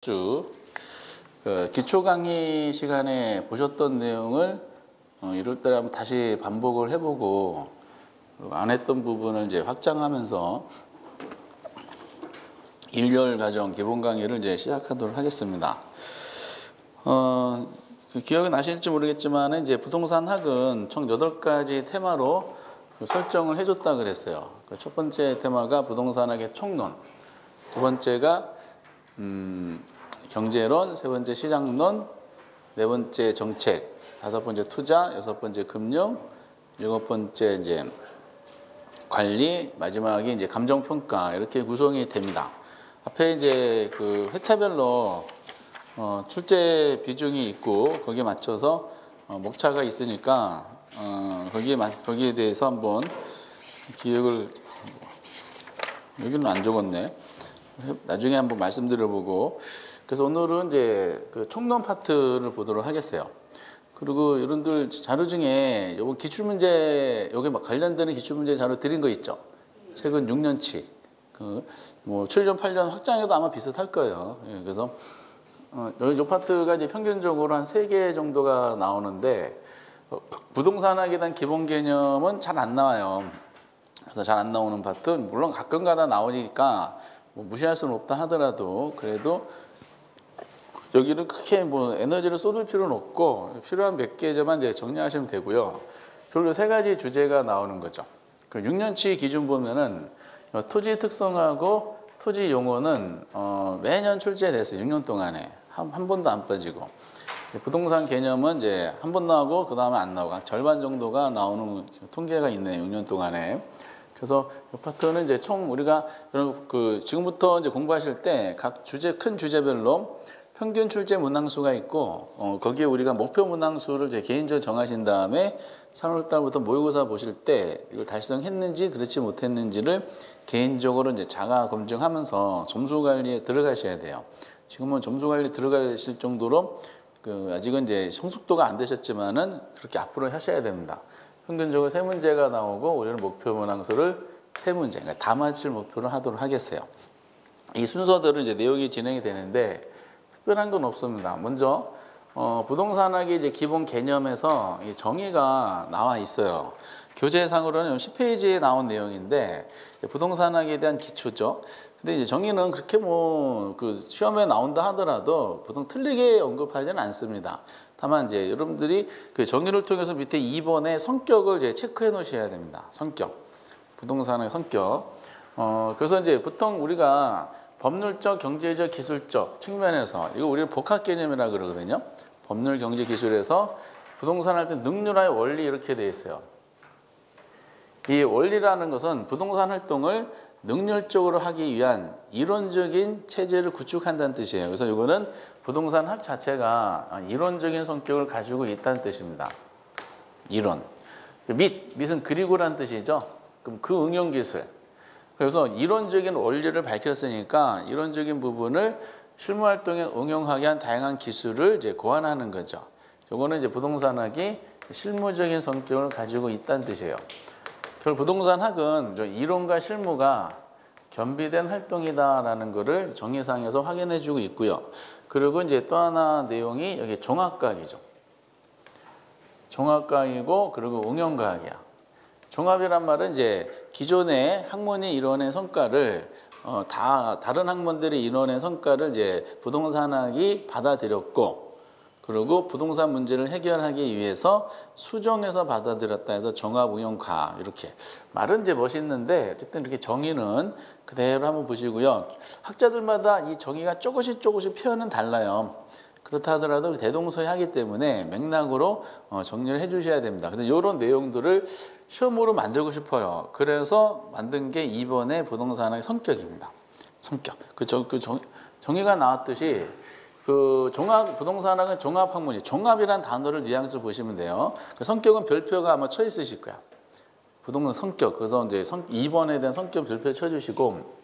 주 기초 강의 시간에 보셨던 내용을 이럴 때 한번 다시 반복을 해보고 안 했던 부분을 이제 확장하면서 일열 과정 기본 강의를 이제 시작하도록 하겠습니다. 기억이 나실지 모르겠지만 이제 부동산학은 총 8가지 테마로 설정을 해줬다 그랬어요. 첫 번째 테마가 부동산학의 총론, 두 번째가 경제론, 세 번째 시장론, 네 번째 정책, 다섯 번째 투자, 여섯 번째 금융, 일곱 번째 이제 관리, 마지막이 이제 감정평가 이렇게 구성이 됩니다. 앞에 이제 그 회차별로 출제 비중이 있고 거기에 맞춰서 목차가 있으니까 거기에 대해서 한번 기억을 여기는 안 적었네. 나중에 한번 말씀드려보고 그래서 오늘은 이제 그 총론 파트를 보도록 하겠어요. 그리고 여러분들 자료 중에 요번 기출문제 여기 막 관련되는 기출문제 자료 드린 거 있죠. 최근 6년치 뭐 7년 8년 확장해도 아마 비슷할 거예요. 예, 그래서 요 파트가 이제 평균적으로 한 3개 정도가 나오는데 부동산학에 대한 기본 개념은 잘 안 나와요. 그래서 잘 안 나오는 파트는 물론 가끔가다 나오니까 뭐 무시할 수는 없다 하더라도 그래도 여기는 크게 뭐 에너지를 쏟을 필요는 없고 필요한 몇 개만 이제 정리하시면 되고요. 결국 3가지 주제가 나오는 거죠. 그 6년치 기준 보면은 토지 특성하고 토지 용어는 매년 출제됐어요. 6년 동안에 한 번도 안 빠지고 부동산 개념은 이제 한 번 나오고 그 다음에 안 나오고 절반 정도가 나오는 통계가 있네요. 6년 동안에. 그래서 이 파트는 이제 총 우리가 지금부터 이제 공부하실 때 각 주제 큰 주제별로 평균 출제 문항수가 있고 거기에 우리가 목표 문항수를 이제 개인적으로 정하신 다음에 3월 달부터 모의고사 보실 때 이걸 달성했는지 그렇지 못했는지를 개인적으로 이제 자가 검증하면서 점수 관리에 들어가셔야 돼요. 지금은 점수 관리 들어가실 정도로 아직은 이제 성숙도가 안 되셨지만은 그렇게 앞으로 하셔야 됩니다. 평균적으로 3문제가 나오고 우리는 목표 문항수를 3문제, 그러니까 다 맞힐 목표를 하도록 하겠어요. 이 순서대로 이제 내용이 진행이 되는데 특별한 건 없습니다. 먼저 부동산학의 이제 기본 개념에서 정의가 나와 있어요. 교재상으로는 10페이지에 나온 내용인데 부동산학에 대한 기초죠. 근데 이제 정의는 그렇게 뭐 시험에 나온다 하더라도 보통 틀리게 언급하지는 않습니다. 다만 이제 여러분들이 그 정의를 통해서 밑에 2번의 성격을 이제 체크해 놓으셔야 됩니다. 성격. 부동산의 성격. 그래서 이제 보통 우리가 법률적, 경제적, 기술적 측면에서 이거 우리는 복합 개념이라 그러거든요. 법률, 경제, 기술에서 부동산 할 때 능률화의 원리 이렇게 돼 있어요. 이 원리라는 것은 부동산 활동을 능률적으로 하기 위한 이론적인 체제를 구축한다는 뜻이에요. 그래서 이거는 부동산 학 자체가 이론적인 성격을 가지고 있다는 뜻입니다. 이론. 밑은 그리고라는 뜻이죠. 그럼 그 응용 기술. 그래서 이론적인 원리를 밝혔으니까 이론적인 부분을 실무 활동에 응용하게 한 다양한 기술을 이제 고안하는 거죠. 이거는 이제 부동산학이 실무적인 성격을 가지고 있다는 뜻이에요. 결국 부동산학은 이론과 실무가 겸비된 활동이다라는 것을 정의상에서 확인해주고 있고요. 그리고 이제 또 하나 내용이 여기 종합과학이죠. 종합과학이고 그리고 응용과학이야. 종합이란 말은 이제 기존의 학문이 이뤄낸 성과를 다른 학문들이 이뤄낸 성과를 이제 부동산학이 받아들였고 그리고 부동산 문제를 해결하기 위해서 수정해서 받아들였다 해서 종합응용과학 이렇게 말은 이제 멋있는데 어쨌든 이렇게 정의는 그대로 한번 보시고요. 학자들마다 이 정의가 조금씩 표현은 달라요. 그렇다 하더라도 대동소이하기 때문에 맥락으로 정리를 해주셔야 됩니다. 그래서 이런 내용들을 시험으로 만들고 싶어요. 그래서 만든 게 2번의 부동산학의 성격입니다. 성격. 정의가 나왔듯이 종합 부동산학은 종합학문이 종합이라는 단어를 뉘앙스 보시면 돼요. 성격은 별표가 아마 쳐 있으실 거야. 부동산 성격. 그래서 이제 2번에 대한 성격 별표 쳐주시고.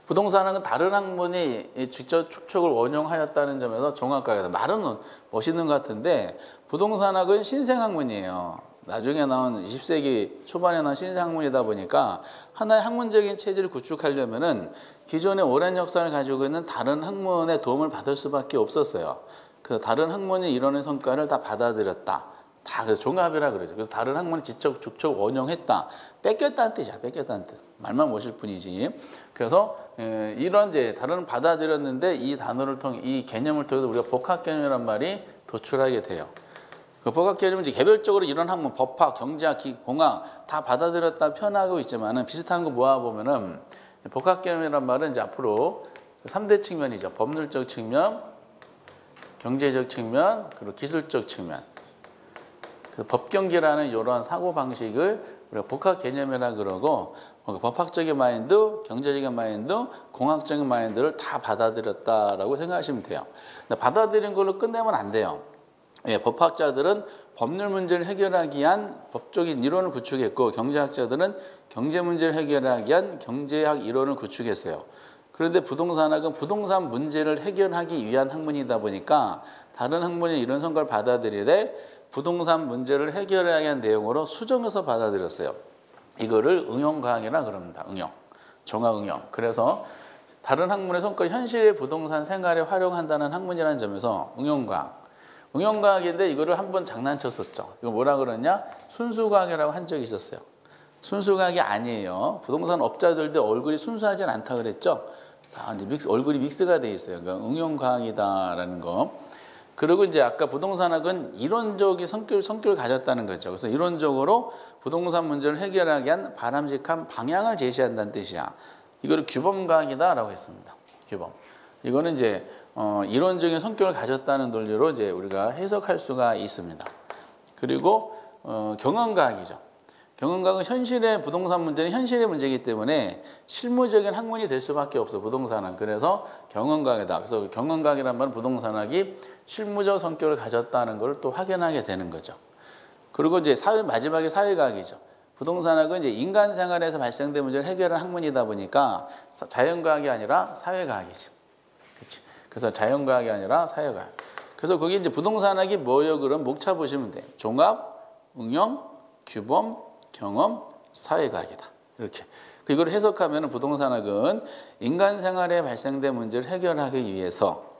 부동산학은 다른 학문이 직접 축척을 원용하였다는 점에서 종합과학이다. 말은 멋있는 것 같은데 부동산학은 신생학문이에요. 나중에 나온 20세기 초반에 나온 신학문이다 보니까 하나의 학문적인 체질을 구축하려면은 기존의 오랜 역사를 가지고 있는 다른 학문의 도움을 받을 수밖에 없었어요. 그 다른 학문이 이뤄낸 성과를 다 받아들였다. 다 그래서 종합이라 그러죠. 그래서 다른 학문을 지적, 축적, 원용했다. 뺏겼다는 뜻이야. 뺏겼다는 뜻. 말만 못일 뿐이지. 그래서 이런 이제 다른 받아들였는데 이 단어를 통해 이 개념을 통해서 우리가 복합 개념이란 말이 도출하게 돼요. 그 복합 개념은 이제 개별적으로 이런 학문, 법학, 경제학, 공학 다 받아들였다 표현하고 있지만은 비슷한 거 모아 보면은 복합 개념이란 말은 이제 앞으로 3대 측면이죠. 법률적 측면, 경제적 측면, 그리고 기술적 측면. 그 법경기라는 이러한 사고 방식을 우리가 복합 개념이라 그러고 법학적인 마인드, 경제적인 마인드, 공학적인 마인드를 다 받아들였다라고 생각하시면 돼요. 근데 받아들인 걸로 끝내면 안 돼요. 예, 법학자들은 법률 문제를 해결하기 위한 법적인 이론을 구축했고 경제학자들은 경제 문제를 해결하기 위한 경제학 이론을 구축했어요. 그런데 부동산학은 부동산 문제를 해결하기 위한 학문이다 보니까 다른 학문이 이런 성과를 받아들이되 부동산 문제를 해결하기 위한 내용으로 수정해서 받아들였어요. 이거를 응용과학이라 그럽니다. 응용, 종합응용. 그래서 다른 학문의 성과를 현실의 부동산 생활에 활용한다는 학문이라는 점에서 응용과학. 응용과학인데 이거를 한번 장난쳤었죠. 이거 뭐라 그러냐? 순수과학이라고 한 적이 있었어요. 순수과학이 아니에요. 부동산 업자들도 얼굴이 순수하진 않다 그랬죠. 다 이제 얼굴이 믹스가 돼 있어요. 그러니까 응용과학이다라는 거. 그리고 이제 아까 부동산학은 이론적인 성격을 가졌다는 거죠. 그래서 이론적으로 부동산 문제를 해결하기 위한 바람직한 방향을 제시한다는 뜻이야. 이거를 규범과학이다라고 했습니다. 규범. 이거는 이제 이론적인 성격을 가졌다는 논리로 이제 우리가 해석할 수가 있습니다. 그리고 경험과학이죠. 경험과학은 현실의 부동산 문제는 현실의 문제이기 때문에 실무적인 학문이 될 수밖에 없어 부동산은. 그래서 경험과학이다. 그래서 경험과학이란 말은 부동산학이 실무적 성격을 가졌다는 걸 또 확인하게 되는 거죠. 그리고 이제 마지막에 사회과학이죠. 부동산학은 이제 인간 생활에서 발생된 문제를 해결하는 학문이다 보니까 자연과학이 아니라 사회과학이죠. 그렇지? 그래서 자연과학이 아니라 사회과학. 그래서 거기 이제 부동산학이 뭐예요? 그럼 목차 보시면 돼. 종합, 응용, 규범, 경험, 사회과학이다. 이렇게. 이걸 해석하면 부동산학은 인간 생활에 발생된 문제를 해결하기 위해서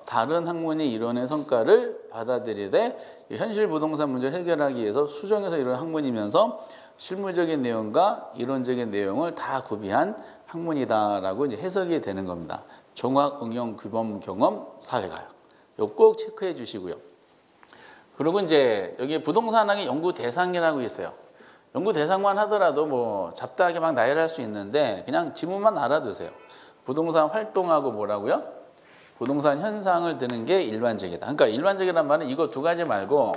다른 학문이 이뤄낸 성과를 받아들이되 현실 부동산 문제를 해결하기 위해서 수정해서 이런 학문이면서 실무적인 내용과 이론적인 내용을 다 구비한 학문이다라고 이제 해석이 되는 겁니다. 종합, 응용, 규범, 경험, 사회과학. 이거 꼭 체크해 주시고요. 그리고 이제 여기 부동산학의 연구 대상이라고 있어요. 연구 대상만 하더라도 뭐 잡다하게 막 나열할 수 있는데 그냥 지문만 알아두세요. 부동산 활동하고 뭐라고요? 부동산 현상을 드는 게 일반적이다. 그러니까 일반적이란 말은 이거 두 가지 말고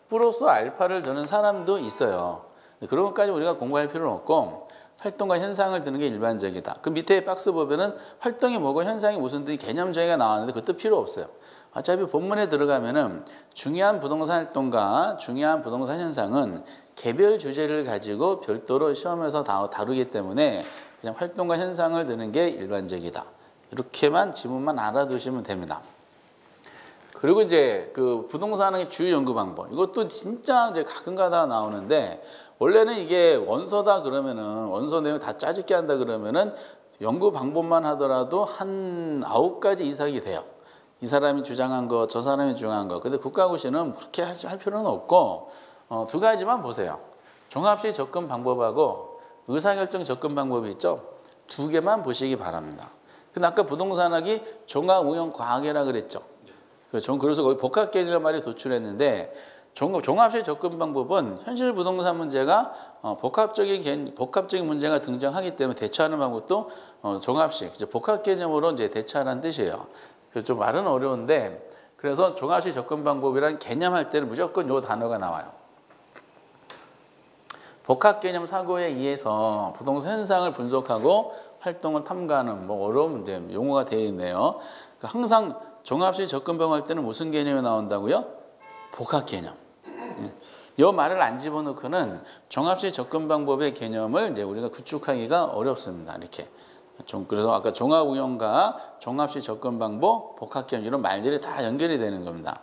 플러스 알파를 드는 사람도 있어요. 그런 것까지 우리가 공부할 필요는 없고 활동과 현상을 드는 게 일반적이다. 그 밑에 박스 보면은 활동이 뭐고 현상이 무슨 등 개념 정의가 나왔는데 그것도 필요 없어요. 어차피 본문에 들어가면은 중요한 부동산 활동과 중요한 부동산 현상은 개별 주제를 가지고 별도로 시험에서 다루기 때문에 그냥 활동과 현상을 드는 게 일반적이다. 이렇게만 지문만 알아두시면 됩니다. 그리고 이제 그 부동산의 주요 연구 방법. 이것도 진짜 이제 가끔가다 나오는데 원래는 이게 원서다 그러면은 원서 내용 다 짜집게 한다 그러면은 연구 방법만 하더라도 한 9가지 이상이 돼요. 이 사람이 주장한 거, 저 사람이 주장한 거. 근데 국가고시는 그렇게 할 필요는 없고 두 가지만 보세요. 종합식 접근 방법하고 의사결정 접근 방법이 있죠. 두 개만 보시기 바랍니다. 근데 아까 부동산학이 종합응용과학이라 그랬죠. 그래서 거기 복합개념 말이 도출했는데 종합식 접근 방법은 현실 부동산 문제가 복합적인 문제가 등장하기 때문에 대처하는 방법도 종합식, 이제 복합 개념으로 이제 대처하라는 뜻이에요. 그래서 좀 말은 어려운데 그래서 종합식 접근 방법이라는 개념할 때는 무조건 이 단어가 나와요. 복합 개념 사고에 의해서 부동산 현상을 분석하고 활동을 탐구하는 뭐 어려운 이제 용어가 되어 있네요. 그러니까 항상 종합식 접근 방법 할 때는 무슨 개념이 나온다고요? 복합 개념. 이 말을 안 집어넣고는 종합식 접근 방법의 개념을 이제 우리가 구축하기가 어렵습니다. 이렇게. 그래서 아까 종합응용과 종합식 접근 방법, 복합 개념 이런 말들이 다 연결이 되는 겁니다.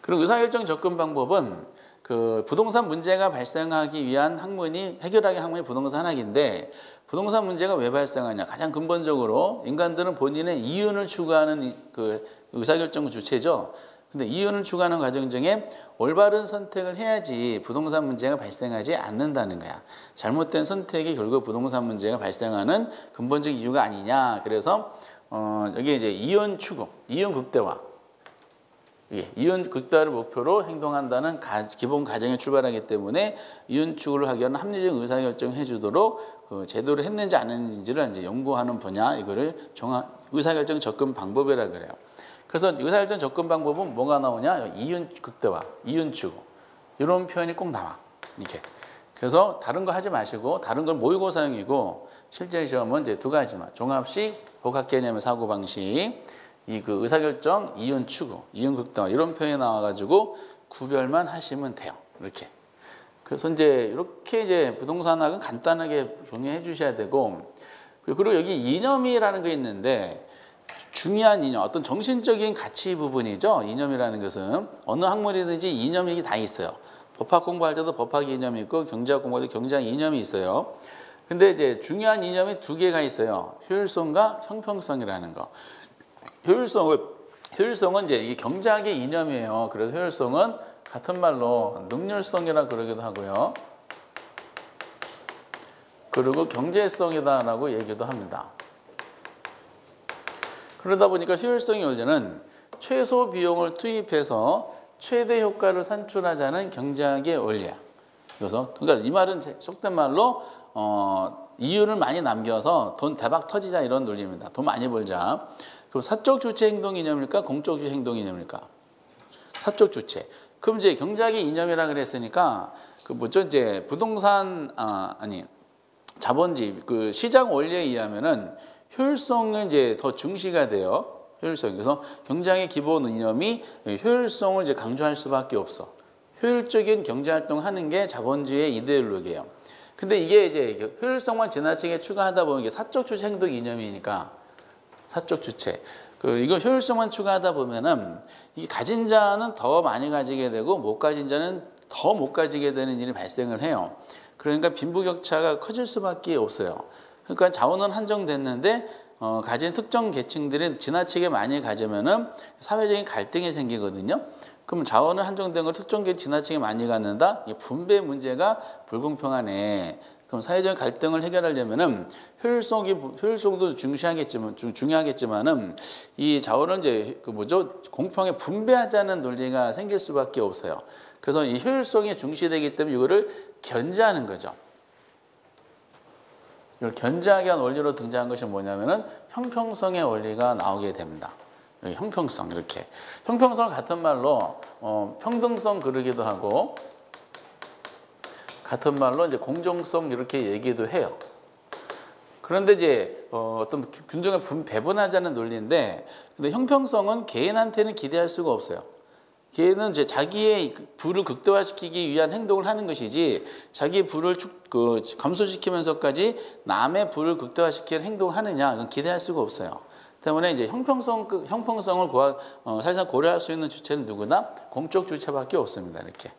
그리고 의사결정 접근 방법은 그 부동산 문제가 발생하기 위한 학문이 해결하기 학문이 부동산 학인데 부동산 문제가 왜 발생하냐? 가장 근본적으로 인간들은 본인의 이윤을 추구하는 그 의사결정 주체죠. 근데 이윤을 추구하는 과정 중에 올바른 선택을 해야지 부동산 문제가 발생하지 않는다는 거야. 잘못된 선택이 결국 부동산 문제가 발생하는 근본적 이유가 아니냐. 그래서 여기 이제 이윤 추구, 이윤 극대화. 이윤 극대화를 목표로 행동한다는 기본 가정에 출발하기 때문에 이윤 추구를 하기 위한 합리적 의사결정을 해주도록 그 제도를 했는지 안 했는지를 이제 연구하는 분야, 이거를 의사결정 접근 방법이라 그래요. 그래서 의사결정 접근 방법은 뭐가 나오냐? 이윤 극대화, 이윤 추구 이런 표현이 꼭 나와. 이렇게. 그래서 다른 거 하지 마시고 다른 건 모의고사형이고 실제 시험은 이제 두 가지만 종합식, 복합개념의 사고 방식, 이 그 의사결정, 이윤 추구, 이윤 극대화 이런 표현이 나와가지고 구별만 하시면 돼요. 이렇게. 그래서 이제 이렇게 이제 부동산학은 간단하게 정리해 주셔야 되고 그리고 여기 이념이라는 게 있는데. 중요한 이념, 어떤 정신적인 가치 부분이죠. 이념이라는 것은 어느 학문이든지 이념이 다 있어요. 법학 공부할 때도 법학 이념이 있고 경제학 공부할 때 경제학 이념이 있어요. 근데 이제 중요한 이념이 두 개가 있어요. 효율성과 형평성이라는 거. 효율성은 이제 이게 경제학의 이념이에요. 그래서 효율성은 같은 말로 능률성이라 그러기도 하고요. 그리고 경제성이다라고 얘기도 합니다. 그러다 보니까 효율성의 원리는 최소 비용을 투입해서 최대 효과를 산출하자는 경제학의 원리야. 그래서 그러니까 이 말은 속된 말로 이윤을 많이 남겨서 돈 대박 터지자 이런 논리입니다. 돈 많이 벌자. 그럼 사적 주체 행동 이념일까? 공적 주체 행동 이념일까? 사적 주체. 그럼 이제 경제학의 이념이라 그랬으니까 그 뭐죠? 이제 부동산 자본주의 그 시장 원리에 의하면은 효율성은 이제 더 중시가 돼요. 효율성. 그래서 경제학의 기본 이념이 효율성을 이제 강조할 수밖에 없어. 효율적인 경제 활동하는 게 자본주의의 이데올로기예요. 근데 이게 이제 효율성만 지나치게 추가하다 보면 이게 사적 주체 행동 이념이니까 사적 주체. 이거 효율성만 추가하다 보면은 이 가진 자는 더 많이 가지게 되고 못 가진 자는 더 못 가지게 되는 일이 발생을 해요. 그러니까 빈부격차가 커질 수밖에 없어요. 그러니까 자원은 한정됐는데 가진 특정 계층들이 지나치게 많이 가지면은 사회적인 갈등이 생기거든요. 그럼 자원은 한정된 걸 특정 계층 지나치게 많이 갖는다. 이 분배 문제가 불공평하네. 그럼 사회적 갈등을 해결하려면은 효율성도 중요하겠지만은 이 자원을 이제 공평하게 분배하자는 논리가 생길 수밖에 없어요. 그래서 이 효율성이 중시되기 때문에 이거를 견제하는 거죠. 이걸 견제하기 위한 원리로 등장한 것이 뭐냐면은 형평성의 원리가 나오게 됩니다. 형평성 이렇게. 형평성을 같은 말로 평등성 그러기도 하고 같은 말로 이제 공정성 이렇게 얘기도 해요. 그런데 이제 어떤 균등한 배분하자는 논리인데 근데 형평성은 개인한테는 기대할 수가 없어요. 걔는 이제 자기의 부를 극대화시키기 위한 행동을 하는 것이지 자기 부를 감소시키면서까지 남의 부를 극대화시킬 행동을 하느냐 그건 기대할 수가 없어요. 때문에 이제 형평성을 사실상 고려할 수 있는 주체는 누구나 공적 주체밖에 없습니다. 이렇게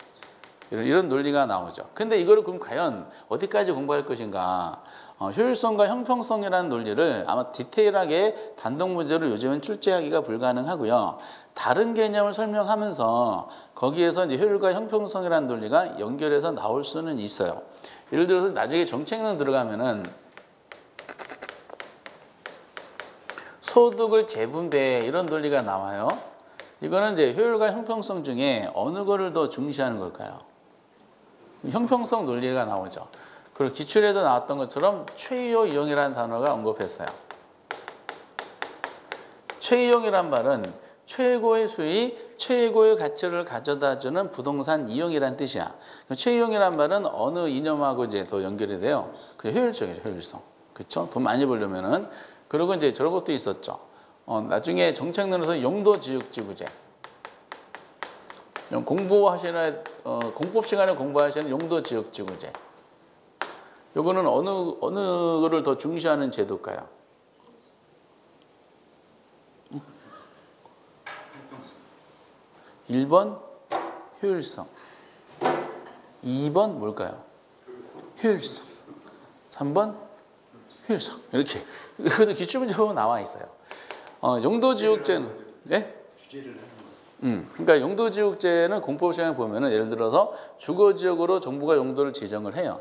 이런 논리가 나오죠. 근데 이거를 그럼 과연 어디까지 공부할 것인가? 효율성과 형평성이라는 논리를 아마 디테일하게 단독 문제로 요즘은 출제하기가 불가능하고요. 다른 개념을 설명하면서 거기에서 이제 효율과 형평성이라는 논리가 연결해서 나올 수는 있어요. 예를 들어서 나중에 정책론 들어가면은 소득을 재분배 이런 논리가 나와요. 이거는 이제 효율과 형평성 중에 어느 거를 더 중시하는 걸까요? 형평성 논리가 나오죠. 그리고 기출에도 나왔던 것처럼 최이용 이용이라는 단어가 언급했어요. 최이용이란 말은 최고의 수익, 최고의 가치를 가져다주는 부동산 이용이란 뜻이야. 최이용이란 말은 어느 이념하고 이제 더 연결이 돼요. 그 효율적이죠, 효율성. 그렇죠? 돈 많이 벌려면은. 그리고 이제 저런 것도 있었죠. 나중에 정책론에서 용도지역지구제. 공법 시간에 공부하시는 용도지역지구제. 요거는 어느 거를 더 중시하는 제도일까요? 1번 효율성. 2번 뭘까요? 효율성. 3번 효율성. 이렇게. 이것도 기출문제로 나와 있어요. 용도지역제는 예? 그러니까 용도지역제는 공법 시간에 보면은 예를 들어서 주거지역으로 정부가 용도를 지정을 해요.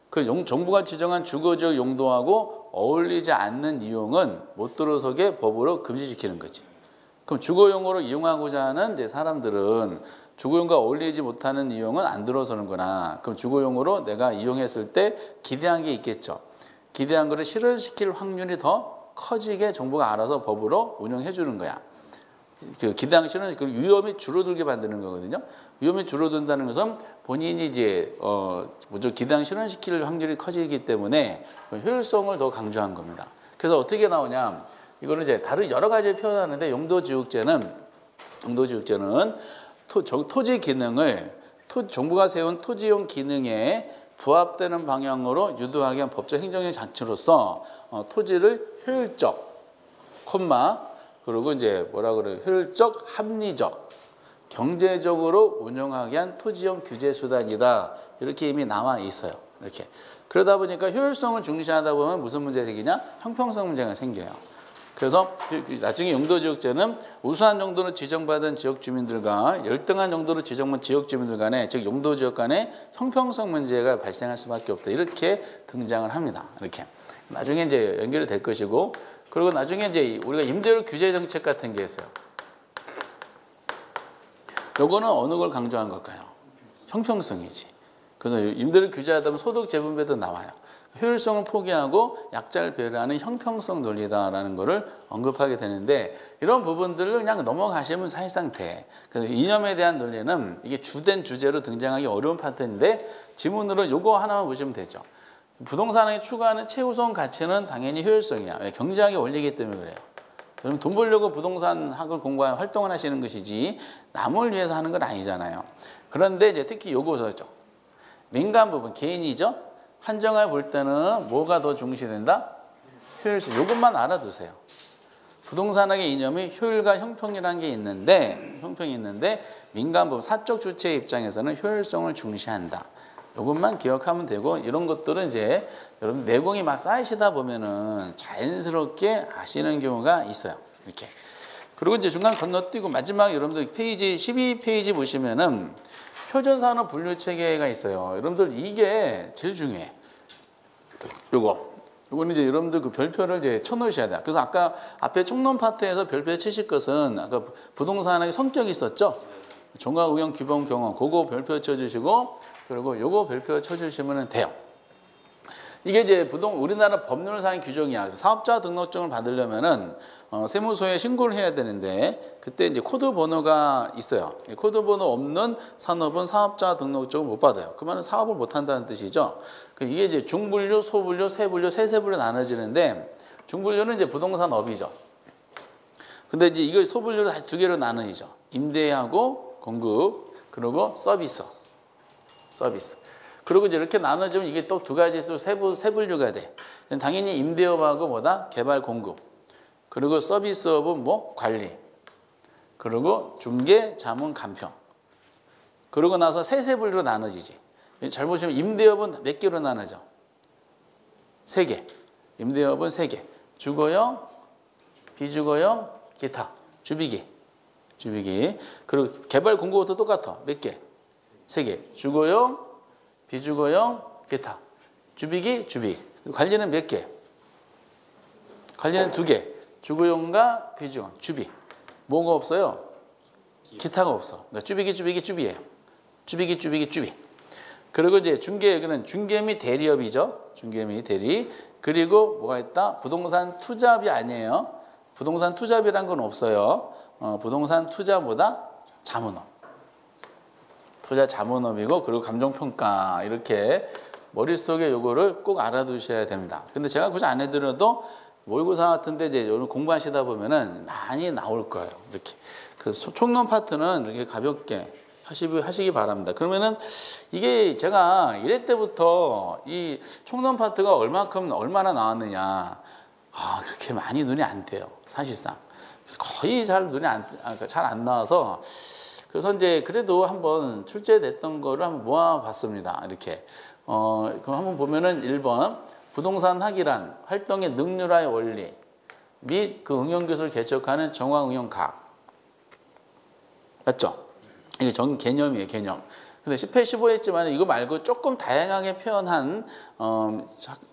그 정부가 지정한 주거지역 용도하고 어울리지 않는 이용은 못 들어서게 법으로 금지시키는 거지. 그럼 주거용으로 이용하고자 하는 이제 사람들은 주거용과 어울리지 못하는 이용은 안 들어서는구나. 그럼 주거용으로 내가 이용했을 때 기대한 게 있겠죠. 기대한 거를 실현시킬 확률이 더 커지게 정부가 알아서 법으로 운영해 주는 거야. 그 기대한 실현, 그 위험이 줄어들게 만드는 거거든요. 위험이 줄어든다는 것은 본인이 이제 먼저 기대한 실현시킬 확률이 커지기 때문에 효율성을 더 강조한 겁니다. 그래서 어떻게 나오냐? 이거는 이제 다른 여러 가지 표현하는데 용도지역제는 토지 기능을 정부가 세운 토지용 기능에 부합되는 방향으로 유도하기 위한 법적 행정적 장치로서 토지를 효율적, 그리고 이제 뭐라 그래요? 효율적, 합리적, 경제적으로 운영하기 위한 토지용 규제 수단이다. 이렇게 이미 나와 있어요. 이렇게. 그러다 보니까 효율성을 중시하다 보면 무슨 문제가 생기냐? 형평성 문제가 생겨요. 그래서 나중에 용도지역제는 우수한 정도로 지정받은 지역 주민들과 열등한 정도로 지정받은 지역 주민들 간에, 즉 용도지역 간에 형평성 문제가 발생할 수밖에 없다. 이렇게 등장을 합니다. 이렇게. 나중에 이제 연결이 될 것이고, 그리고 나중에 이제 우리가 임대료 규제 정책 같은 게 있어요. 요거는 어느 걸 강조한 걸까요? 형평성이지. 그래서 임대료 규제하다 보면 소득 재분배도 나와요. 효율성을 포기하고 약자를 배려하는 형평성 논리다라는 것을 언급하게 되는데, 이런 부분들을 그냥 넘어가시면 사실상 돼. 그래서 이념에 대한 논리는 이게 주된 주제로 등장하기 어려운 파트인데, 지문으로 요거 하나만 보시면 되죠. 부동산에 추구하는 최우선 가치는 당연히 효율성이야. 왜? 경제학의 원리이기 때문에 그래요. 여러분 돈 벌려고 부동산 학을 공부하는 활동을 하시는 것이지 남을 위해서 하는 건 아니잖아요. 그런데 이제 특히 요거죠. 민간 부분, 개인이죠. 한정을 볼 때는 뭐가 더 중시된다? 효율성. 요것만 알아두세요. 부동산학의 이념이 효율과 형평이라는 게 있는데, 형평이 있는데 민간 부분, 사적 주체의 입장에서는 효율성을 중시한다. 이것만 기억하면 되고, 이런 것들은 이제 여러분 내공이 막 쌓이시다 보면은 자연스럽게 아시는 경우가 있어요. 이렇게. 그리고 이제 중간 건너뛰고 마지막 여러분들 페이지 12페이지 보시면은 표준산업 분류 체계가 있어요. 여러분들 이게 제일 중요해. 요거는 이제 여러분들 그 별표를 이제 쳐놓으셔야 돼요. 그래서 아까 앞에 총론 파트에서 별표 치실 것은 아까 부동산의 성격이 있었죠. 종가 의견 규범 경험 그거 별표 쳐주시고, 그리고 요거 별표 쳐주시면 돼요. 이게 이제 우리나라 법률상 규정이야. 사업자 등록증을 받으려면은 세무서에 신고를 해야 되는데, 그때 이제 코드 번호가 있어요. 코드 번호 없는 산업은 사업자 등록증을 못 받아요. 그 말은 사업을 못 한다는 뜻이죠. 이게 이제 중분류, 소분류, 세분류, 세세분류 나눠지는데, 중분류는 이제 부동산업이죠. 근데 이제 이걸 소분류를 두 개로 나누죠. 임대하고 공급, 그리고 서비스. 그리고 이제 이렇게 나눠지면 이게 또 두 가지로 세분류가 돼. 당연히 임대업하고 뭐다? 개발 공급. 그리고 서비스업은 뭐? 관리. 그리고 중개, 자문, 간평. 그러고 나서 세세분류로 나눠지지. 잘 보시면 임대업은 몇 개로 나눠져? 3개. 임대업은 3개. 주거용, 비주거용, 기타. 주비기. 그리고 개발 공급도 똑같아. 몇 개? 3개. 주거용, 비주거용, 기타. 주비기, 주비. 관리는 몇 개? 관리는 2개. 주거용과 비주거용, 주비. 뭐가 없어요? 기타가 없어. 그러니까 주비예요. 주비. 그리고 이제 중개는 중개 및 대리업이죠. 중개 및 대리. 그리고 뭐가 있다? 부동산 투자업이 아니에요. 부동산 투자업이란 건 없어요. 부동산 투자보다 자문업. 투자 자문업이고, 그리고 감정평가. 이렇게 머릿속에 요거를 꼭 알아두셔야 됩니다. 근데 제가 굳이 안 해드려도 모의고사 같은데 이제 여러분 공부하시다 보면은 많이 나올 거예요. 이렇게. 그 총론 파트는 이렇게 가볍게 하시기 바랍니다. 그러면은 이게 제가 1회 때부터 이 총론 파트가 얼마나 나왔느냐. 그렇게 많이 눈이 안 띄요. 사실상. 그래서 거의 잘 눈이 잘 안 나와서 그래서 이제 그래도 한번 출제됐던 거를 한번 모아봤습니다. 이렇게. 그럼 한번 보면은 1번 부동산 학이란 활동의 능률화의 원리 및 그 응용교수를 개척하는 정화응용학. 맞죠? 이게 개념이에요, 개념. 근데 10회, 15회 했지만 이거 말고 조금 다양하게 표현한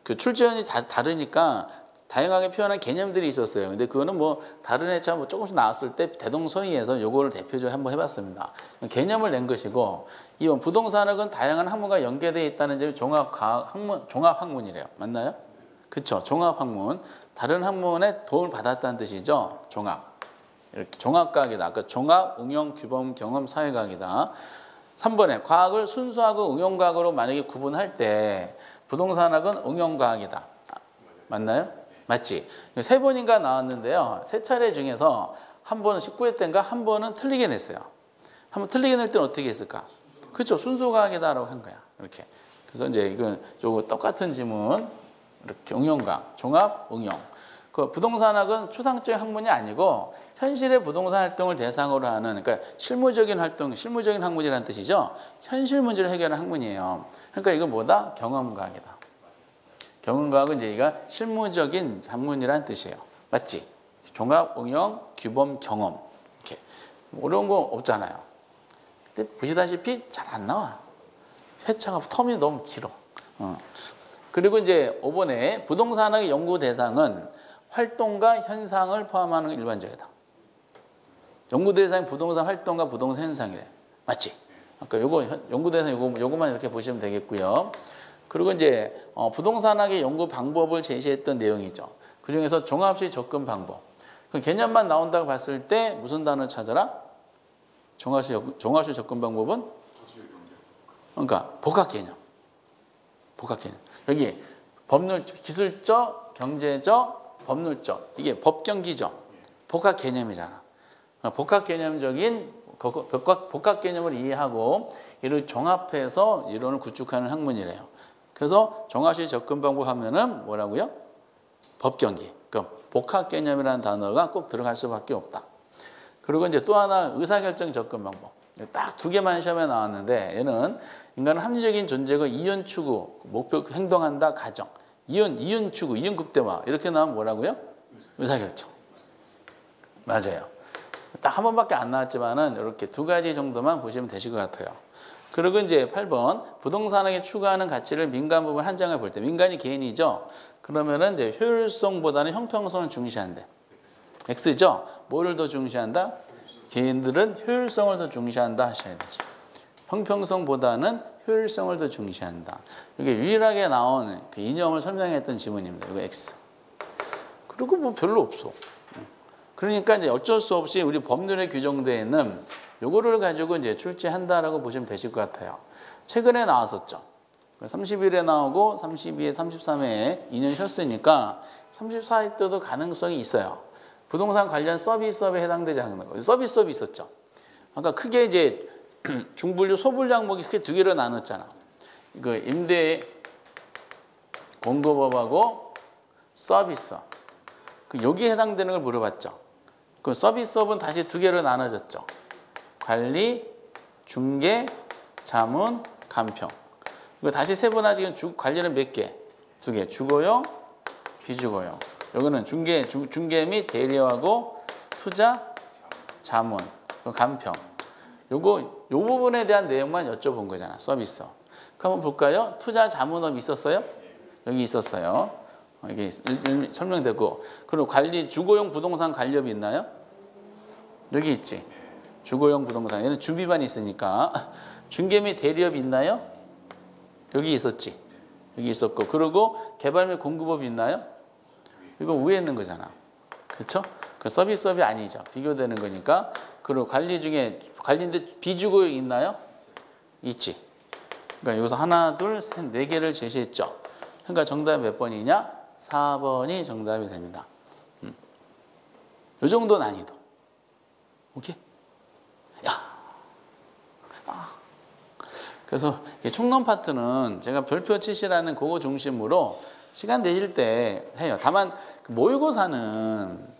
그 출제원이 다르니까 다양하게 표현한 개념들이 있었어요. 근데 그거는 뭐 다른 회차 뭐 조금씩 나왔을 때 대동소이해서 요거를 대표적으로 한번 해봤습니다. 개념을 낸 것이고 이번 부동산학은 다양한 학문과 연계되어 있다는 점이 종합학문이래요. 맞나요? 그렇죠. 종합학문. 다른 학문에 도움을 받았다는 뜻이죠. 종합. 이렇게 종합과학이다. 아까 종합, 응용, 규범, 경험, 사회과학이다. 3번에 과학을 순수하고 응용과학으로 만약에 구분할 때 부동산학은 응용과학이다. 맞나요? 맞지? 3번인가 나왔는데요. 3차례 중에서 한 번은 19회 때인가 한 번은 틀리게 냈어요. 한 번 틀리게 낼 때는 어떻게 했을까? 그렇죠. 순수과학이다라고 한 거야. 이렇게. 그래서 이제 이건 요거 똑같은 지문 이렇게 응용과학, 종합, 응용. 그 부동산학은 추상적인 학문이 아니고 현실의 부동산 활동을 대상으로 하는 그러니까 실무적인 활동, 실무적인 학문이라는 뜻이죠. 현실 문제를 해결하는 학문이에요. 그러니까 이건 뭐다? 경험과학이다. 경험과학은 이제 이가 실무적인 학문이라는 뜻이에요. 맞지? 종합, 응용, 규범, 경험. 이렇게 어려운 거 없잖아요. 근데 보시다시피 잘 안 나와. 회차가 텀이 너무 길어. 그리고 이제 5번에 부동산학의 연구 대상은 활동과 현상을 포함하는 게 일반적이다. 연구 대상이 부동산 활동과 부동산 현상이래. 맞지? 아까 요거 연구 대상 요거만 이렇게 보시면 되겠고요. 그리고 이제 부동산학의 연구 방법을 제시했던 내용이죠. 그 중에서 종합식 접근 방법. 그 개념만 나온다고 봤을 때 무슨 단어 찾아라? 종합식 접근 방법은 그러니까 복합 개념. 복합 개념. 여기 법률, 기술적, 경제적, 법률적. 이게 법경기죠. 복합 개념이잖아. 복합 개념적인 복합 개념을 이해하고 이를 종합해서 이론을 구축하는 학문이래요. 그래서 종합식 접근 방법 하면은 뭐라고요? 법경기. 그러니까 복합 개념이라는 단어가 꼭 들어갈 수밖에 없다. 그리고 이제 또 하나 의사결정 접근 방법. 딱 2개만 시험에 나왔는데 얘는 인간은 합리적인 존재고 이윤 추구, 목표 행동한다, 가정. 이윤 추구, 이윤 극대화. 이렇게 나오면 뭐라고요? 의사결정. 맞아요. 딱 한 번밖에 안 나왔지만은 이렇게 2가지 정도만 보시면 되실 것 같아요. 그리고 이제 8번 부동산학에 추구하는 가치를 민간 부분 한 장을 볼 때 민간이 개인이죠. 그러면은 이제 효율성보다는 형평성을 중시한대. X죠. 뭐를 더 중시한다? 개인들은 효율성을 더 중시한다 하셔야 되지. 형평성보다는 효율성을 더 중시한다. 이게 유일하게 나온 그 이념을 설명했던 지문입니다. 이거 X. 그리고 뭐 별로 없어. 그러니까 이제 어쩔 수 없이 우리 법률에 규정되어 있는 요거를 가지고 이제 출제한다라고 보시면 되실 것 같아요. 최근에 나왔었죠. 30일에 나오고 32회, 33회에 2년 쉬었으니까 34회 때도 가능성이 있어요. 부동산 관련 서비스업에 해당되지 않는 거예요. 서비스업이 있었죠. 아까 크게 이제 중분류, 소분류 항목이 크게 2개로 나눴잖아. 그 임대 공급업하고 서비스업. 여기에 해당되는 걸 물어봤죠. 그 서비스업은 다시 2개로 나눠졌죠. 관리, 중개, 자문, 간평. 이거 다시 세분화지금 관리는 몇 개? 2개. 주거용, 비주거용. 여기는 중개 및 대리하고 투자, 자문, 간평. 요 부분에 대한 내용만 여쭤본 거잖아. 서비스업. 그럼 한번 볼까요? 투자, 자문업 있었어요? 여기 있었어요. 이게 설명되고. 그리고 관리, 주거용 부동산 관리업이 있나요? 여기 있지. 주거용 부동산. 얘는 주비만 있으니까. 중개 및 대리업이 있나요? 여기 있었지. 여기 있었고. 그리고 개발 및 공급업이 있나요? 이거 위에 있는 거잖아. 그렇죠? 그 서비스업이 아니죠. 비교되는 거니까. 그리고 관리 중에 관리인데 비주거용 있나요? 있지. 그러니까 여기서 하나, 둘, 셋, 4개를 제시했죠. 그러니까 정답이 몇 번이냐? 4번이 정답이 됩니다. 요 정도 난이도. 오케이? 야. 그래서 이 총론 파트는 제가 별표 치시라는 그거 중심으로 시간 되실 때 해요. 다만 모의고사는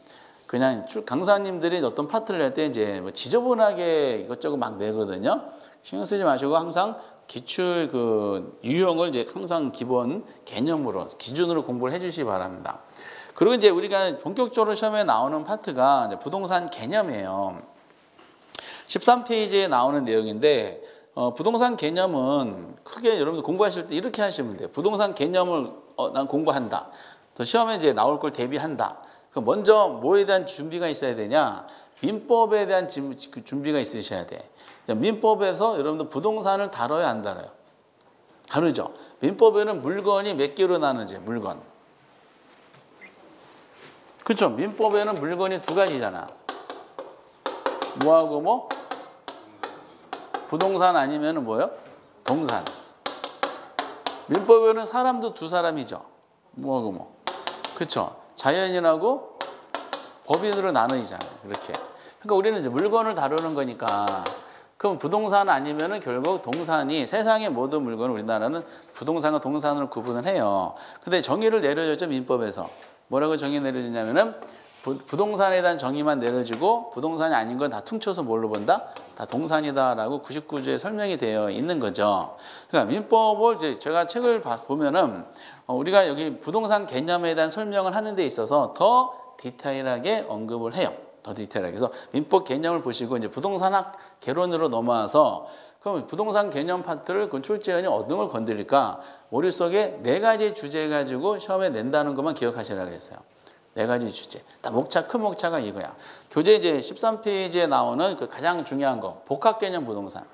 그냥 강사님들이 어떤 파트를 낼 때 이제 뭐 지저분하게 이것저것 막 내거든요. 신경 쓰지 마시고 항상 기출 그 유형을 이제 항상 기본 개념으로 기준으로 공부를 해주시기 바랍니다. 그리고 이제 우리가 본격적으로 시험에 나오는 파트가 이제 부동산 개념이에요. 13페이지에 나오는 내용인데 부동산 개념은 크게 여러분들 공부하실 때 이렇게 하시면 돼요. 부동산 개념을 난 공부한다. 또 시험에 이제 나올 걸 대비한다. 그럼 먼저 뭐에 대한 준비가 있어야 되냐? 민법에 대한 준비가 있으셔야 돼. 민법에서 여러분들 부동산을 다뤄야 안 다뤄요? 다르죠. 민법에는 물건이 몇 개로 나누지? 물건. 그렇죠. 민법에는 물건이 두 가지잖아. 뭐하고 뭐? 부동산 아니면 뭐요? 동산. 민법에는 사람도 두 사람이죠. 뭐하고 뭐? 그렇죠. 자연인하고 법인으로 나누잖아요. 이렇게. 그러니까 우리는 이제 물건을 다루는 거니까. 그럼 부동산 아니면은 결국 동산이 세상의 모든 물건을 우리나라는 부동산과 동산으로 구분을 해요. 근데 정의를 내려줬죠. 민법에서. 뭐라고 정의 내려주냐면은 부동산에 대한 정의만 내려주고 부동산이 아닌 건 다 퉁쳐서 뭘로 본다? 다 동산이다라고 99조에 설명이 되어 있는 거죠. 그러니까 민법을 이제 제가 책을 보면은 우리가 여기 부동산 개념에 대한 설명을 하는 데 있어서 더 디테일하게 언급을 해요. 더 디테일하게. 그래서 민법 개념을 보시고 이제 부동산학 개론으로 넘어와서 그럼 부동산 개념 파트를 그 출제원이 어떤 걸 건드릴까? 머릿속에 4가지 주제 가지고 시험에 낸다는 것만 기억하시라 그랬어요. 4가지 주제. 다 목차, 큰 목차가 이거야. 교재 이제 13페이지에 나오는 그 가장 중요한 거, 복합 개념 부동산.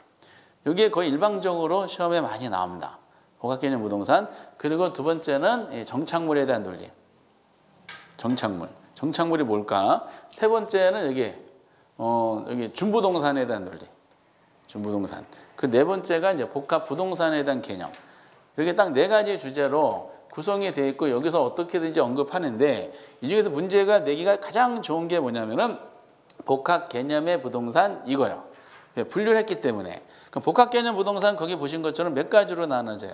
여기에 거의 일방적으로 시험에 많이 나옵니다. 복합 개념 부동산. 그리고 두 번째는 정착물에 대한 논리. 정착물. 정착물이 뭘까? 세 번째는 여기 준부동산에 대한 논리. 준부동산. 그 네 번째가 이제 복합 부동산에 대한 개념. 이렇게 딱 4가지 주제로 구성이 되어 있고 여기서 어떻게든지 언급하는데 이 중에서 문제가 내기가 가장 좋은 게 뭐냐면은 복합 개념의 부동산 이거예요. 분류를 했기 때문에. 그럼 복합 개념 부동산 거기 보신 것처럼 몇 가지로 나눠져요?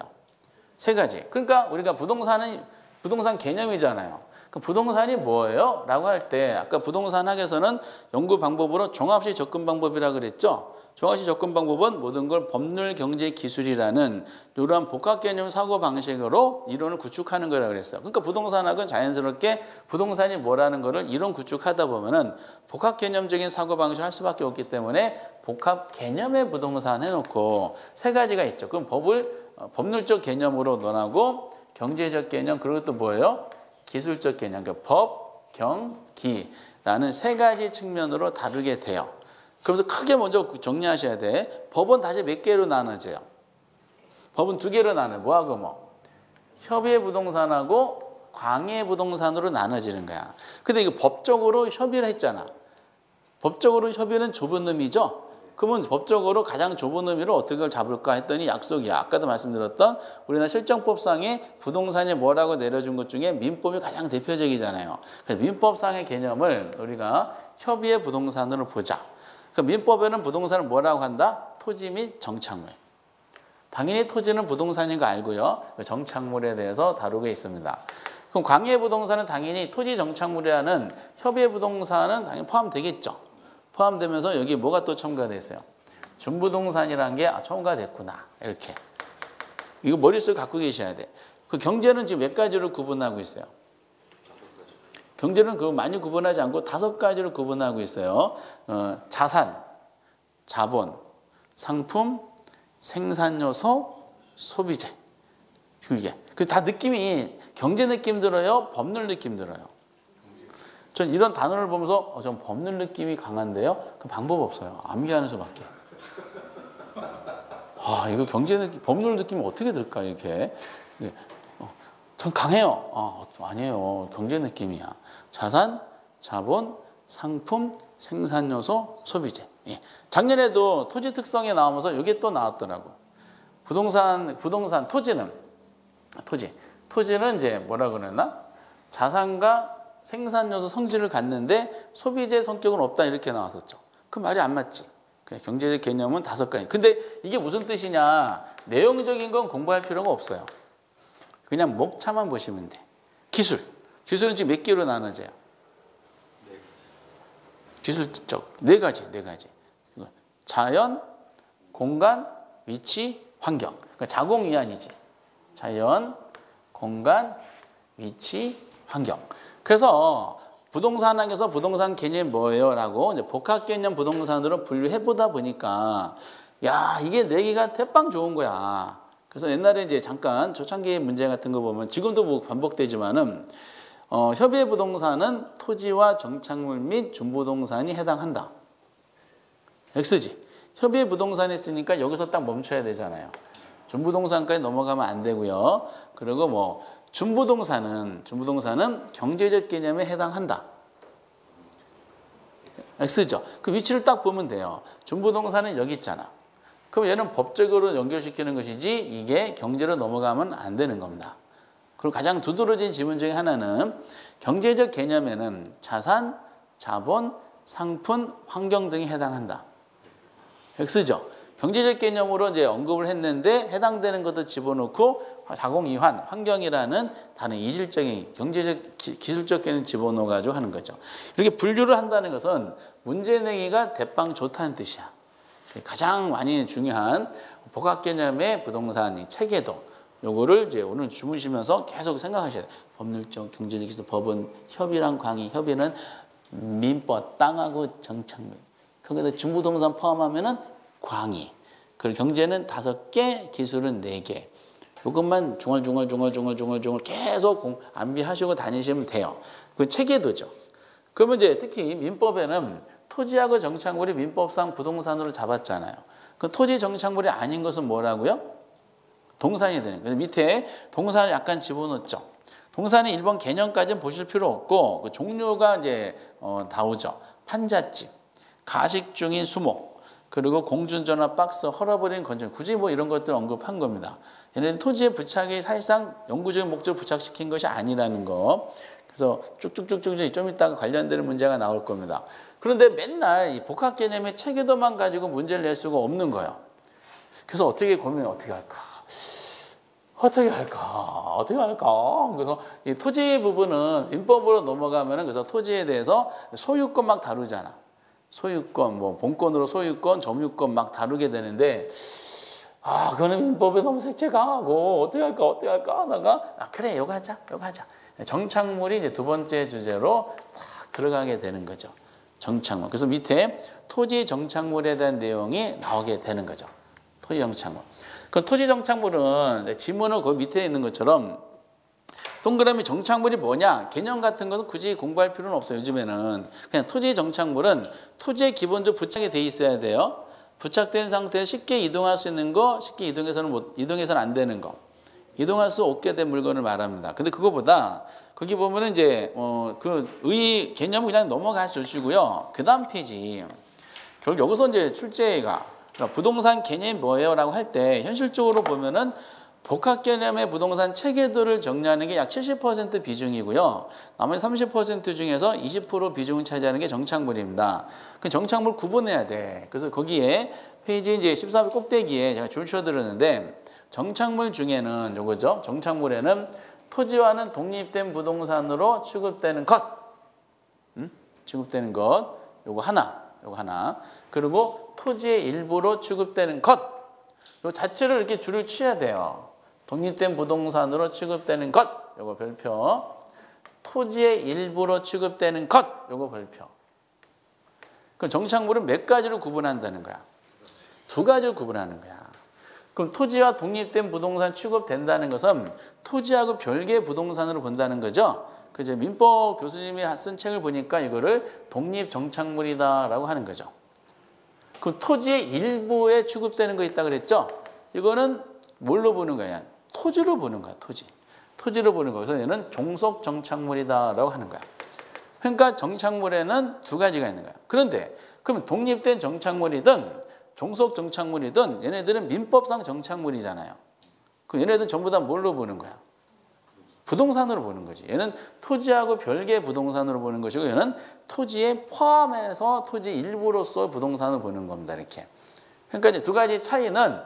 3가지. 그러니까 우리가 부동산은 부동산 개념이잖아요. 그럼 부동산이 뭐예요? 라고 할 때 아까 부동산 학에서는 연구 방법으로 종합식 접근 방법이라고 그랬죠. 종합식 접근 방법은 모든 걸 법률 경제 기술이라는 이러한 복합 개념 사고 방식으로 이론을 구축하는 거라고 그랬어요. 그러니까 부동산학은 자연스럽게 부동산이 뭐라는 거를 이론 구축하다 보면은 복합 개념적인 사고 방식을 할 수밖에 없기 때문에 복합 개념의 부동산 해놓고 3가지가 있죠. 그럼 법률적 개념으로 논하고 경제적 개념 그리고 또 뭐예요? 기술적 개념, 그러니까 법, 경, 기라는 3가지 측면으로 다루게 돼요. 그러면서 크게 먼저 정리하셔야 돼. 법은 다시 몇 개로 나눠져요? 법은 2개로 나눠요. 뭐하고 뭐? 협의의 부동산하고 광의의 부동산으로 나눠지는 거야. 근데 이거 법적으로 협의를 했잖아. 법적으로 협의는 좁은 의미죠? 그러면 법적으로 가장 좁은 의미로 어떻게 잡을까 했더니 약속이야. 아까도 말씀드렸던 우리나라 실정법상에 부동산이 뭐라고 내려준 것 중에 민법이 가장 대표적이잖아요. 그래서 민법상의 개념을 우리가 협의의 부동산으로 보자. 그러니까 민법에는 부동산을 뭐라고 한다? 토지 및 정착물. 당연히 토지는 부동산인 거 알고요. 정착물에 대해서 다루고 있습니다. 그럼 광의의 부동산은 당연히 토지 정착물이라는 협의의 부동산은 당연히 포함되겠죠. 포함되면서 여기 뭐가 또 첨가되어 있어요? 준부동산이라는 게 첨가됐구나. 이렇게. 이거 머릿속에 갖고 계셔야 돼. 그 경제는 지금 몇 가지로 구분하고 있어요? 경제는 그거 많이 구분하지 않고 5가지로 구분하고 있어요. 자산, 자본, 상품, 생산요소, 소비재. 그게. 다 느낌이 경제 느낌 들어요? 법률 느낌 들어요? 전 이런 단어를 보면서 전 법률 느낌이 강한데요? 그 방법 없어요. 암기하는 수밖에. 이거 경제 느낌, 법률 느낌이 어떻게 들까 이렇게. 전 강해요. 아니에요. 경제 느낌이야. 자산, 자본, 상품, 생산요소, 소비재. 예. 작년에도 토지 특성에 나오면서 이게 또 나왔더라고. 부동산, 토지는 이제 뭐라 그러나? 자산과 생산요소 성질을 갖는데 소비재 성격은 없다 이렇게 나왔었죠. 그 말이 안 맞지. 경제적 개념은 5가지. 근데 이게 무슨 뜻이냐? 내용적인 건 공부할 필요가 없어요. 그냥 목차만 보시면 돼. 기술은 지금 몇 개로 나눠져요? 기술적 네 가지. 자연, 공간, 위치, 환경. 그러니까 자공이한이지. 자연, 공간, 위치, 환경. 그래서 부동산학에서 부동산 개념이 뭐예요? 라고 이제 복합 개념 부동산으로 분류해 보다 보니까 야, 이게 내기가 대빵 좋은 거야. 그래서 옛날에 이제 잠깐 초창기 문제 같은 거 보면 지금도 뭐 반복되지만은 협의 부동산은 토지와 정착물 및 준부동산이 해당한다. X지. 협의 부동산이 있으니까 여기서 딱 멈춰야 되잖아요. 준부동산까지 넘어가면 안 되고요. 그리고 뭐 준부동산은 경제적 개념에 해당한다. X죠. 그 위치를 딱 보면 돼요. 준부동산은 여기 있잖아. 그럼 얘는 법적으로 연결시키는 것이지 이게 경제로 넘어가면 안 되는 겁니다. 그리고 가장 두드러진 지문 중에 하나는 경제적 개념에는 자산, 자본, 상품, 환경 등이 해당한다. X죠. 경제적 개념으로 이제 언급을 했는데 해당되는 것도 집어넣고 자공이환, 환경이라는 다른 이질적인 경제적, 기술적 개념 집어넣어가지고 하는 거죠. 이렇게 분류를 한다는 것은 문제 내기가 대빵 좋다는 뜻이야. 가장 많이 중요한 복합 개념의 부동산 이 체계도 요거를 이제 오늘 주무시면서 계속 생각하셔야 돼요. 법률적, 경제적 기술, 법은 협의랑 광의, 협의는 민법, 땅하고 정착물. 거기다 준부동산 포함하면은 광의. 그리고 경제는 5개, 기술은 4개. 이것만 중얼중얼 계속 암기하시고 다니시면 돼요. 그 체계도죠. 그러면 이제 특히 민법에는 토지하고 정착물이 민법상 부동산으로 잡았잖아요. 그 토지 정착물이 아닌 것은 뭐라고요? 동산이 되는 거예요. 밑에 동산을 약간 집어넣었죠. 동산의 1번 개념까지는 보실 필요 없고 그 종류가 이제 나오죠. 판잣집, 가식 중인 수목, 그리고 공중전화 박스, 헐어버린 건전, 굳이 뭐 이런 것들 언급한 겁니다. 얘네는 토지의 부착이 사실상 영구적인 목적을 부착시킨 것이 아니라는 거. 그래서 쭉쭉쭉쭉 좀 이따가 관련되는 문제가 나올 겁니다. 그런데 맨날 이 복합 개념의 체계도만 가지고 문제를 낼 수가 없는 거예요. 그래서 어떻게 할까? 그래서 이 토지 부분은 민법으로 넘어가면은 그래서 토지에 대해서 소유권 막 다루잖아. 소유권, 뭐 본권으로 소유권, 점유권 막 다루게 되는데 그거는 민법에 너무 색채 강하고 어떻게 할까 하다가 그래 이거 하자. 정착물이 이제 두 번째 주제로 딱 들어가게 되는 거죠. 정착물. 그래서 밑에 토지 정착물에 대한 내용이 나오게 되는 거죠. 토지 정착물. 그 토지 정착물은 지문은 그 밑에 있는 것처럼 동그라미 정착물이 뭐냐 개념 같은 것은 굳이 공부할 필요는 없어요. 요즘에는 그냥 토지 정착물은 토지에 기본적으로 부착이 돼 있어야 돼요. 부착된 상태에 쉽게 이동할 수 있는 거, 쉽게 이동해서는 안 되는 거, 이동할 수 없게 된 물건을 말합니다. 근데 그거보다 거기 보면은 이제 의 개념은 그냥 넘어가 주시고요. 그 다음 페이지 결국 여기서 이제 출제가 그러니까 부동산 개념이 뭐예요라고 할 때 현실적으로 보면은 복합 개념의 부동산 체계도를 정리하는 게 약 70% 비중이고요. 나머지 30% 중에서 20% 비중을 차지하는 게 정착물입니다. 그 정착물 구분해야 돼. 그래서 거기에 페이지 이제 13일 꼭대기에 제가 줄 쳐드렸는데 정착물 중에는 요거죠. 정착물에는 토지와는 독립된 부동산으로 취급되는 것. 취급되는 것. 요거 하나. 그리고 토지의 일부로 취급되는 것. 요 자체를 이렇게 줄을 쳐야 돼요. 독립된 부동산으로 취급되는 것. 요거 별표. 토지의 일부로 취급되는 것. 요거 별표. 그럼 정착물은 몇 가지로 구분한다는 거야? 2가지로 구분하는 거야. 그럼 토지와 독립된 부동산 취급된다는 것은 토지하고 별개의 부동산으로 본다는 거죠. 그죠? 민법 교수님이 쓴 책을 보니까 이거를 독립정착물이다라고 하는 거죠. 그 토지의 일부에 취급되는 거 있다 그랬죠? 이거는 뭘로 보는 거야? 토지로 보는 거야, 토지. 토지로 보는 거야. 그래서 얘는 종속정착물이다라고 하는 거야. 그러니까 정착물에는 2가지가 있는 거야. 그런데 그럼 독립된 정착물이든 종속정착물이든 얘네들은 민법상 정착물이잖아요. 그럼 얘네들 전부 다 뭘로 보는 거야? 부동산으로 보는 거지. 얘는 토지하고 별개의 부동산으로 보는 것이고 얘는 토지에 포함해서 토지 일부로서 부동산을 보는 겁니다. 이렇게. 그러니까 이제 2가지 차이는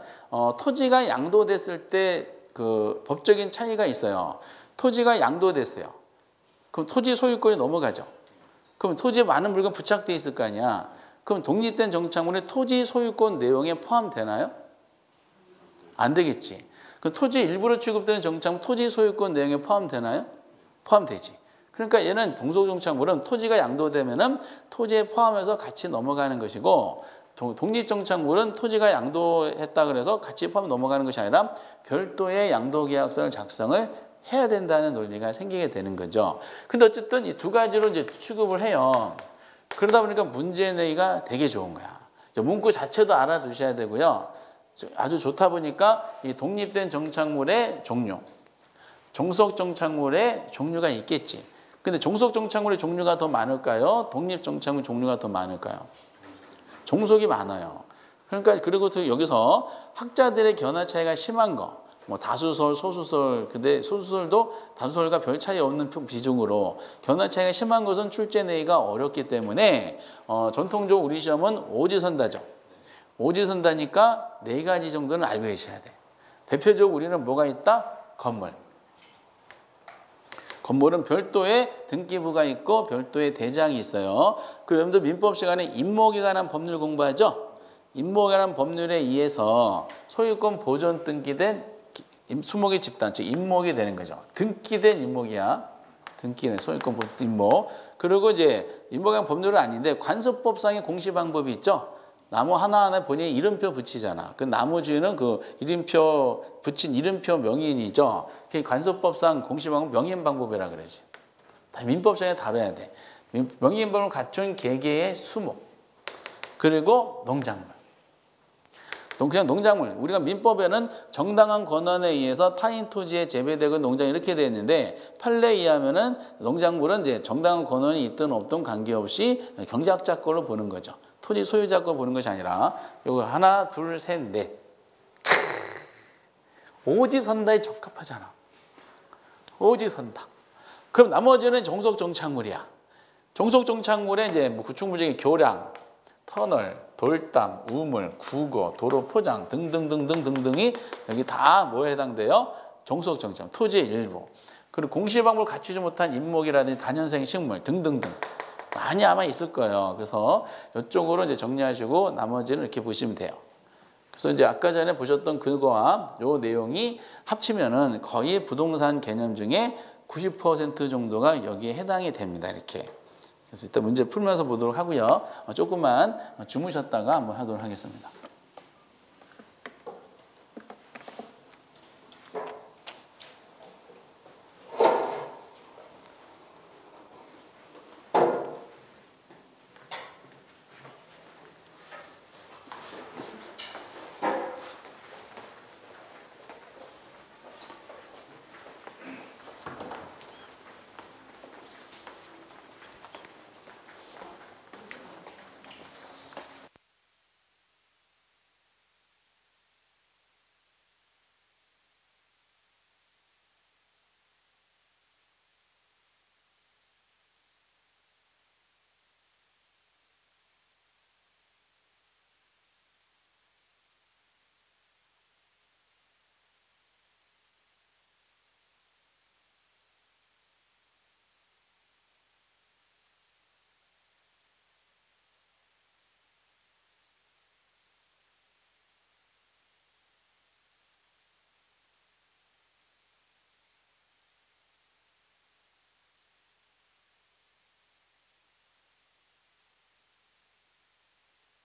토지가 양도됐을 때 그 법적인 차이가 있어요. 토지가 양도됐어요. 그럼 토지 소유권이 넘어가죠. 그럼 토지에 많은 물건 부착돼 있을 거 아니야. 그럼 독립된 정착물이 토지 소유권 내용에 포함되나요? 안 되겠지. 그 토지 일부로 취급되는 정착물 토지 소유권 내용에 포함되나요? 포함되지. 그러니까 얘는 동속정착물은 토지가 양도되면은 토지에 포함해서 같이 넘어가는 것이고, 독립정착물은 토지가 양도했다 그래서 같이 포함 넘어가는 것이 아니라 별도의 양도계약서를 작성을 해야 된다는 논리가 생기게 되는 거죠. 근데 어쨌든 이 두 가지로 이제 취급을 해요. 그러다 보니까 문제 내기가 되게 좋은 거야. 문구 자체도 알아두셔야 되고요. 아주 좋다 보니까 이 독립된 정착물의 종류, 종속 정착물의 종류가 있겠지. 근데 종속 정착물의 종류가 더 많을까요? 독립 정착물 종류가 더 많을까요? 종속이 많아요. 그러니까 그리고 또 여기서 학자들의 견해 차이가 심한 거, 뭐 다수설, 소수설, 근데 소수설도 다수설과 별 차이 없는 비중으로 견해 차이가 심한 것은 출제 내기가 어렵기 때문에 전통적으로 우리 시험은 오지선다죠. 오지선다니까 4가지 정도는 알고 계셔야 돼. 대표적으로 우리는 뭐가 있다? 건물. 건물은 별도의 등기부가 있고 별도의 대장이 있어요. 그 여러분들 민법 시간에 임목에 관한 법률 공부하죠? 임목에 관한 법률에 의해서 소유권 보존 등기된 수목의 집단, 즉 임목이 되는 거죠. 등기된 임목이야. 등기된 소유권 보존 임목. 그리고 이제 임목에 관한 법률은 아닌데 관습법상의 공시 방법이 있죠. 나무 하나하나 본인이 이름표 붙이잖아. 그 나무 주인은 그 이름표 붙인 이름표 명인이죠. 그게 관습법상 공시방법 명인 방법이라 그러지. 다 민법상에 다뤄야 돼. 명인방법을 갖춘 개개의 수목, 그리고 농작물. 그냥 농작물. 우리가 민법에는 정당한 권한에 의해서 타인 토지에 재배되고 농장 이렇게 되어 있는데 판례에 의하면은 농작물은 이제 정당한 권한이 있든 없든 관계없이 경작자 걸로 보는 거죠. 토지 소유자 걸 보는 것이 아니라 요거 하나, 둘, 셋, 넷. 오지선다에 적합하잖아. 오지선다. 그럼 나머지는 종속정착물이야. 종속정착물에 이제 뭐 구축물 중에 교량, 터널, 돌담, 우물, 구거, 도로 포장 등등등등등등이 여기 다 뭐에 해당돼요? 종속정착물, 토지의 일부. 그리고 공시방법을 갖추지 못한 임목이라든지 단연생 식물 등등등. 많이 아마 있을 거예요. 그래서 이쪽으로 이제 정리하시고 나머지는 이렇게 보시면 돼요. 그래서 이제 아까 전에 보셨던 그거와 요 내용이 합치면은 거의 부동산 개념 중에 90% 정도가 여기에 해당이 됩니다. 이렇게. 그래서 이따 문제 풀면서 보도록 하고요. 조금만 주무셨다가 한번 하도록 하겠습니다.